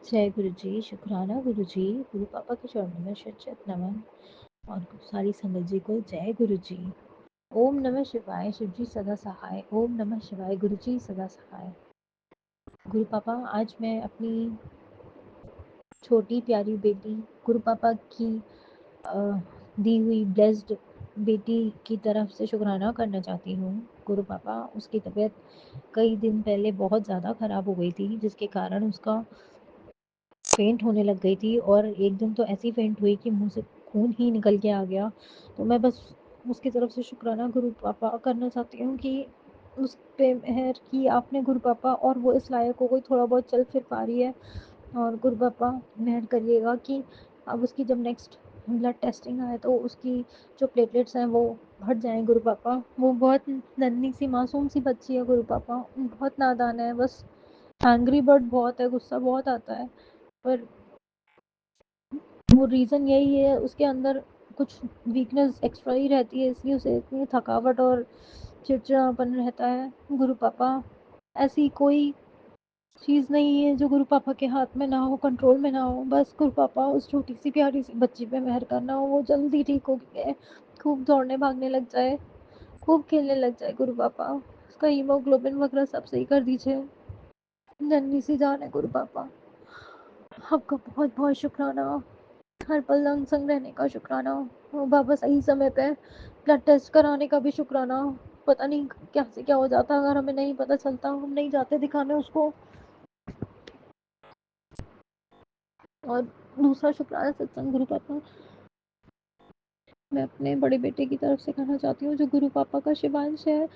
जय गुरु जी, शुक्राना गुरु जी, गुरु पापा के चरणों में शत नमन और सारी संगत जी को जय गुरु जी। ओम नमः शिवाय, शिव जी सदा सहाय। ओम नमः शिवाय, गुरु जी सदा सहाय। गुरु पापा, आज मैं अपनी छोटी प्यारी बेटी गुरु पापा की दी हुई ब्लेस्ड बेटी की तरफ से शुक्राना करना चाहती हूँ। गुरु पापा, उसकी तबीयत कई दिन पहले बहुत ज़्यादा ख़राब हो गई थी, जिसके कारण उसका फेंट होने लग गई थी और एक दिन तो ऐसी फेंट हुई कि मुँह से खून ही निकल के आ गया। तो मैं बस उसकी तरफ से शुक्राना गुरु पापा करना चाहती हूँ कि उस पे मेहर की आपने गुरु पापा, और वो इस लायक हो गई, थोड़ा बहुत चल फिर पा रही है। और गुरु पापा मेहर करिएगा कि अब उसकी जब नेक्स्ट ब्लड टेस्टिंग आए तो उसकी जो प्लेटलेट्स हैं वो बढ़ जाएँ गुरु पापा। वो बहुत नन्ही सी मासूम सी बच्ची है गुरु पापा, बहुत नादान है, बस एंग्री बर्ड बहुत है, गुस्सा बहुत आता है। पर वो रीज़न यही है, उसके अंदर कुछ वीकनेस एक्स्ट्रा ही रहती है, इसलिए उसे इतनी थकावट और चिड़चिड़ापन रहता है। गुरु पापा, ऐसी कोई चीज़ नहीं है जो गुरु पापा के हाथ में ना हो, कंट्रोल में ना हो। बस गुरु पापा उस छोटी सी प्यारी सी बच्ची पे मेहर करना हो, वो जल्दी ठीक हो गए, खूब दौड़ने भागने लग जाए, खूब खेलने लग जाए गुरु पापा। उसका हीमोग्लोबिन वगैरह सब सही कर दीजिए। नन्ही सी जान है गुरु पापा, आपका बहुत बहुत शुक्राना। हर पल लंग संग रहने का शुक्राना। बाबा सही समय पे ब्लड टेस्ट कराने का भी शुक्राना। पता नहीं क्या से क्या हो जाता, अगर हमें नहीं पता चलता, हम नहीं जाते दिखाने उसको। और दूसरा शुक्राना सत्संग गुरु पापा मैं अपने बड़े बेटे की तरफ से कहना चाहती हूँ, जो गुरु पापा का शिवांश है।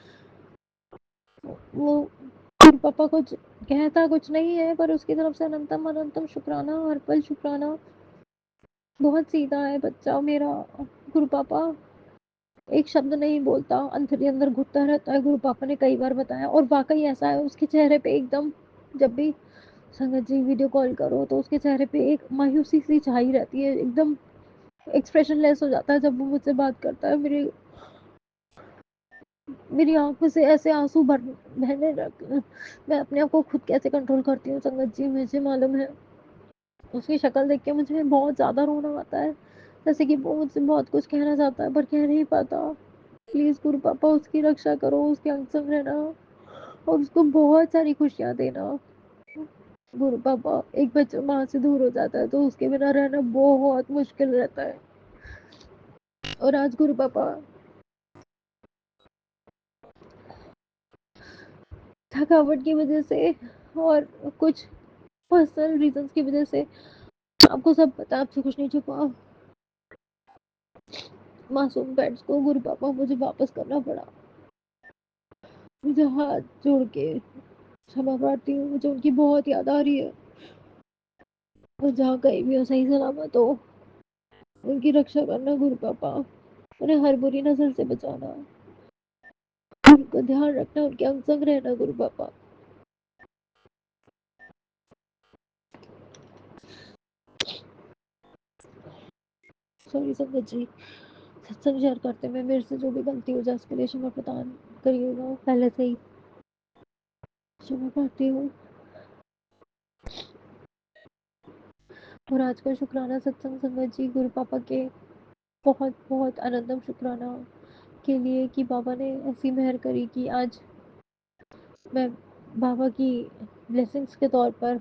वो गुरु पापा कुछ कहता कुछ नहीं है, पर उसकी तरफ से अनंतम अनंतम शुक्राना, हर पल शुक्राना। बहुत सीधा है बच्चा मेरा। गुरु पापा एक शब्द नहीं बोलता, अंदर ही अंदर घुटता रहता है, गुरु पापा ने कई बार बताया। और वाकई ऐसा है, उसके चेहरे पे एकदम, जब भी संगत जी वीडियो कॉल करो तो उसके चेहरे पे एक मायूसी सी छाई रहती है, एकदम एक्सप्रेशन लेस हो जाता है जब वो मुझसे बात करता है। मेरी आंखों से ऐसे आंसू बहने लग। मैं अपने आप को खुद कैसे कंट्रोल करती हूँ संगत जी, मुझे मालूम है। उसकी शक्ल देख के मुझे बहुत ज़्यादा रोना आता है, जैसे कि वो मुझसे बहुत कुछ कहना चाहता है पर कह नहीं पाता। प्लीज़ गुरु पापा उसकी रक्षा करो, उसके अंग संग रहना और उसको बहुत सारी खुशियाँ देना। गुरु पापा, एक बच्चा माँ से दूर हो जाता है तो उसके बिना रहना बहुत मुश्किल रहता है। और आज गुरु पापा थकावट की वजह से और कुछ पर्सनल रीजंस की वजह से, आपको सब पता, आपसे कुछ नहीं छुपा, मासूम पेट्स को गुरु पापा मुझे वापस करना पड़ा। मुझे हाथ जोड़ के क्षमा प्रार्थी हूँ, मुझे उनकी बहुत याद आ रही है। और जहाँ कहीं भी हो सही सलामत हो, उनकी रक्षा करना गुरु पापा, उन्हें हर बुरी नजर से बचाना, उनका ध्यान रखना, उनके अंग संग रहना गुरु पापा। सॉरी संगत जी, सत्संग शेयर करते में मेरे से जो भी गलती हो जाए उसके लिए क्षमा प्रदान करिएगा, पहले से ही क्षमा प्रार्थी हूँ। और आज का शुक्राना सत्संग संगत जी गुरु पापा के बहुत बहुत अनंतम शुक्राना के लिए कि बाबा ने ऐसी मेहर करी कि आज मैं बाबा की ब्लेसिंग्स के तौर पर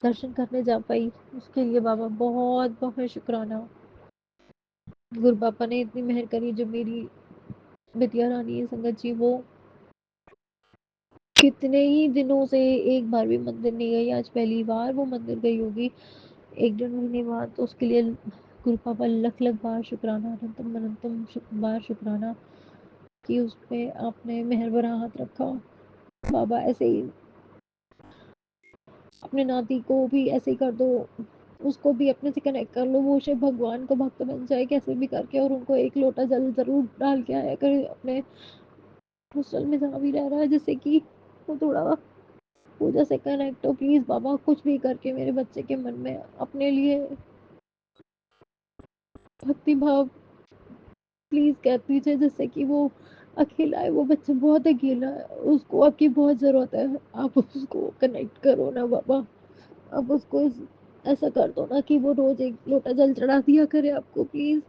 दर्शन करने जा पाई। उसके लिए बाबा बहुत बहुत शुक्राना। गुरु पापा ने इतनी मेहर करी, जो मेरी विद्या रानी है संगत जी, वो कितने ही दिनों से एक बार भी मंदिर नहीं गई, आज पहली बार वो मंदिर गई होगी 1 डेढ़ महीने बाद। तो उसके लिए गुरु पापा लख लख बार शुक्राना, अनंतम अनंतम बार शुक्राना कि उस पर आपने मेहर भरा हाथ रखा। बाबा ऐसे ही अपने नाती को भी ऐसे ही कर दो, उसको भी अपने से कनेक्ट कर लो, वो शिव भगवान का भक्त बन जाए कैसे भी करके, और उनको एक लोटा जल जरूर डाल के आया करे अपने हॉस्टल में जहाँ भी रह रहा है, जिससे कि वो थोड़ा पूजा से कनेक्ट हो। प्लीज बाबा कुछ भी करके मेरे बच्चे के मन में अपने लिए भक्ति भाव प्लीज कह दीजिए, जिससे कि वो अकेला है, वो बच्चा बहुत अकेला है, उसको आपकी बहुत जरूरत है, आप उसको कनेक्ट करो ना बाबा। अब उसको ऐसा कर दो ना कि वो रोज एक लोटा जल चढ़ा दिया करे आपको, प्लीज।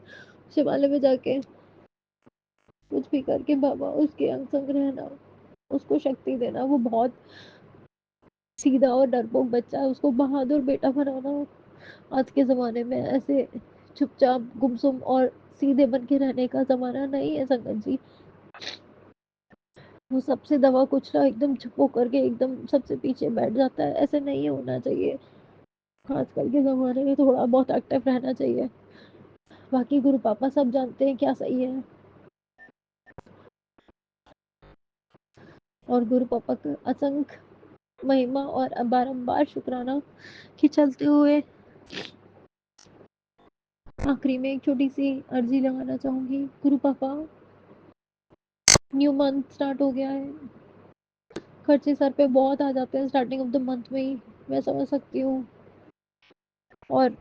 शिवालय में जाके कुछ भी करके बाबा उसके अंग संग रहना, उसको शक्ति देना। वो बहुत सीधा और डरपोक बच्चा है, उसको बहादुर बेटा बनाना। आज के ज़माने में ऐसे चुपचाप गुमसुम और सीधे बन के रहने का ज़माना नहीं है संगत जी। वो सबसे दवा कुचला एकदम चुप होकर के एकदम सबसे पीछे बैठ जाता है, ऐसे नहीं होना चाहिए। आजकल के ज़माने में थोड़ा बहुत एक्टिव रहना चाहिए। बाकी गुरु पापा सब जानते हैं क्या सही है। और गुरु पापा का असंख्य महिमा और बारंबार शुक्राना कि चलते हुए आखिरी में एक छोटी सी अर्जी लगाना चाहूंगी। गुरु पापा, न्यू मंथ स्टार्ट हो गया है, खर्चे सर पे बहुत आ जाते हैं स्टार्टिंग ऑफ द मंथ में ही, मैं समझ सकती हूँ। और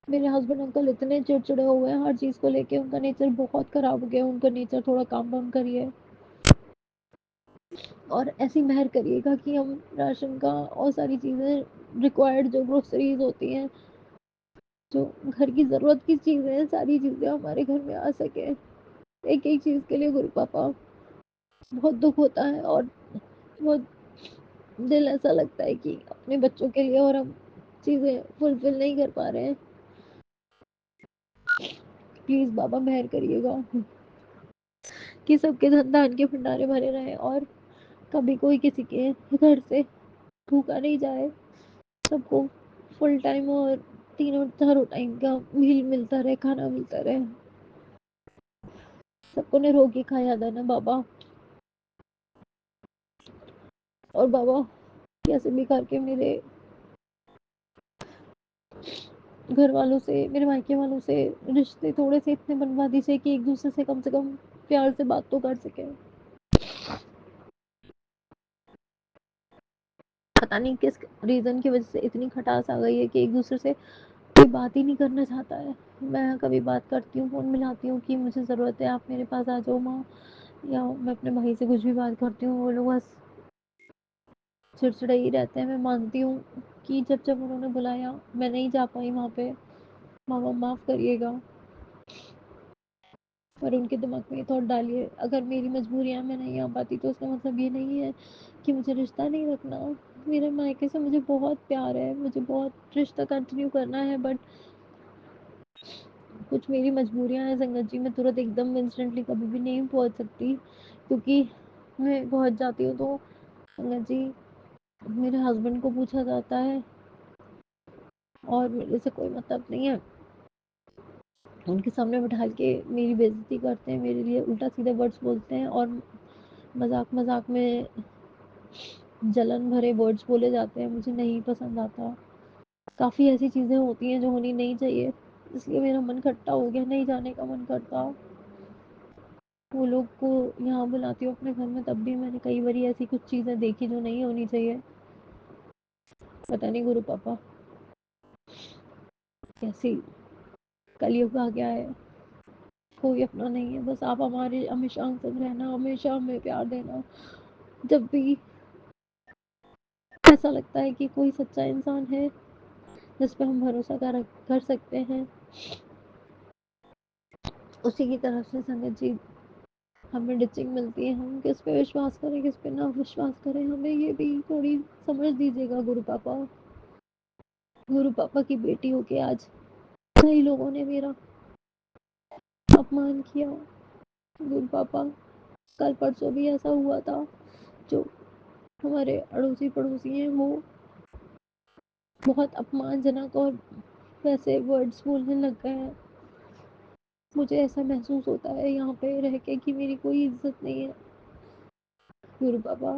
मेरे हस्बैंड अंकल इतने चिड़चिड़े हो गए हैं हर चीज़ को लेके, उनका नेचर बहुत खराब हो गया, उनका नेचर थोड़ा काम डाउन करिए और ऐसी मेहर करिएगा कि हम राशन का और सारी चीज़ें रिक्वायर्ड जो ग्रोसरीज होती हैं, जो घर की ज़रूरत की चीज़ें हैं, सारी चीज़ें हमारे घर में आ सके। एक एक चीज़ के लिए गुरु पापा बहुत दुख होता है और बहुत दिल ऐसा लगता है कि अपने बच्चों के लिए और हम चीज़ें फुलफिल नहीं कर पा रहे हैं। प्लीज़ बाबा मेहर करिएगा कि सबके धन धान के भंडारे भरे रहे और कभी कोई किसी के घर से भूखा नहीं जाए। सबको फुल टाइम और तीनों चारों टाइम का मील मिलता रहे, खाना मिलता रहे। सबको निरोगी खाया देना बाबा। और बाबा कैसे भी करके मेरे घर वालों से, मेरे मायके वालों से रिश्ते थोड़े से इतने बनवा दीजिए कि एक दूसरे से कम प्यार से बात तो कर सके। पता नहीं किस रीजन की वजह से इतनी खटास आ गई है कि एक दूसरे से कोई बात ही नहीं करना चाहता है। मैं कभी बात करती हूँ, फोन मिलाती हूँ कि मुझे ज़रूरत है आप मेरे पास आ जाओ माँ, या मैं अपने भाई से कुछ भी बात करती हूँ, वो लोग बस चिड़चिड़े ही रहते हैं। मैं मानती हूँ कि जब जब उन्होंने बुलाया मैं नहीं जा पाई वहाँ पे, मामा माफ़ करिएगा। पर उनके दिमाग में ये थॉट डालिए अगर मेरी मजबूरियाँ मैं नहीं आ पाती तो उसका मतलब ये नहीं है कि मुझे रिश्ता नहीं रखना। मेरे मायके से मुझे बहुत प्यार है, मुझे बहुत रिश्ता कंटिन्यू करना है, बट कुछ मेरी मजबूरियाँ हैं संगत जी। मैं तुरंत एकदम इंस्टेंटली कभी भी नहीं पहुँच सकती, क्योंकि मैं पहुँच जाती हूँ तो संगत जी मेरे हस्बैंड को पूछा जाता है और मेरे से कोई मतलब नहीं है। उनके सामने बिठा के मेरी बेइज्जती करते हैं, मेरे लिए उल्टा सीधे वर्ड्स बोलते हैं और मजाक मजाक में जलन भरे वर्ड्स बोले जाते हैं, मुझे नहीं पसंद आता। काफ़ी ऐसी चीज़ें होती हैं जो होनी नहीं चाहिए, इसलिए मेरा मन खट्टा हो गया, नहीं जाने का मन करता। वो लोग को यहाँ बुलाती हूँ अपने घर में, तब भी मैंने कई बार ऐसी कुछ चीज़ें देखी जो नहीं होनी चाहिए। पता नहीं गुरु पापा कैसी कलयुग आ गया है, कोई अपना नहीं है। बस आप हमारे हमेशा हम संग रहना, हमेशा हमें प्यार देना। जब भी ऐसा लगता है कि कोई सच्चा इंसान है जिस पे हम भरोसा कर सकते हैं, उसी की तरफ से संगत जी हमें टीचिंग मिलती है। हम किस पे विश्वास करें किस पे ना विश्वास करें, हमें ये भी थोड़ी समझ दीजिएगा गुरु पापा। गुरु पापा की बेटी होके आज कई लोगों ने मेरा अपमान किया। गुरु पापा कल परसों भी ऐसा हुआ था, जो हमारे अड़ोसी पड़ोसी हैं वो बहुत अपमानजनक और वैसे वर्ड्स बोलने लग गए हैं। मुझे ऐसा महसूस होता है यहाँ पे रह के कि मेरी कोई इज्जत नहीं है। गुरु पापा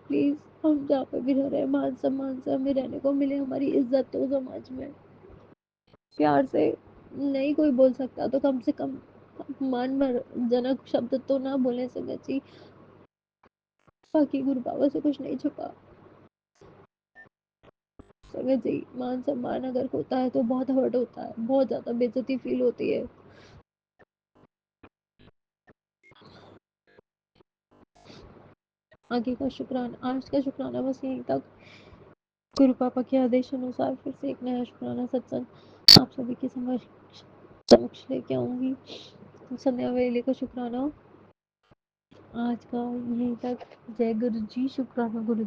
प्लीज, हम जहाँ पे भी रह रहे हैं मान सम्मान से हमें रहने को मिले, हमारी इज्जत तो समाज में प्यार से नहीं कोई बोल सकता तो कम से कम अपमानजनक शब्द तो ना बोलने से जी। बाकी गुरु बाबा से कुछ नहीं छुपा। संगत जी मान सम्मान अगर होता है तो बहुत हर्ट होता है, बहुत ज्यादा बेइज्जती फील होती है। आगे का शुक्राना, आज का शुक्राना बस यहीं तक गुरु पापा के आदेशानुसार फिर से एक नया शुक्राना सत्संग आप सभी के समक्ष लेके आऊंगी। तो संध्या वेले का शुक्राना आज का यहीं तक। जय गुरु जी, शुक्राना गुरु।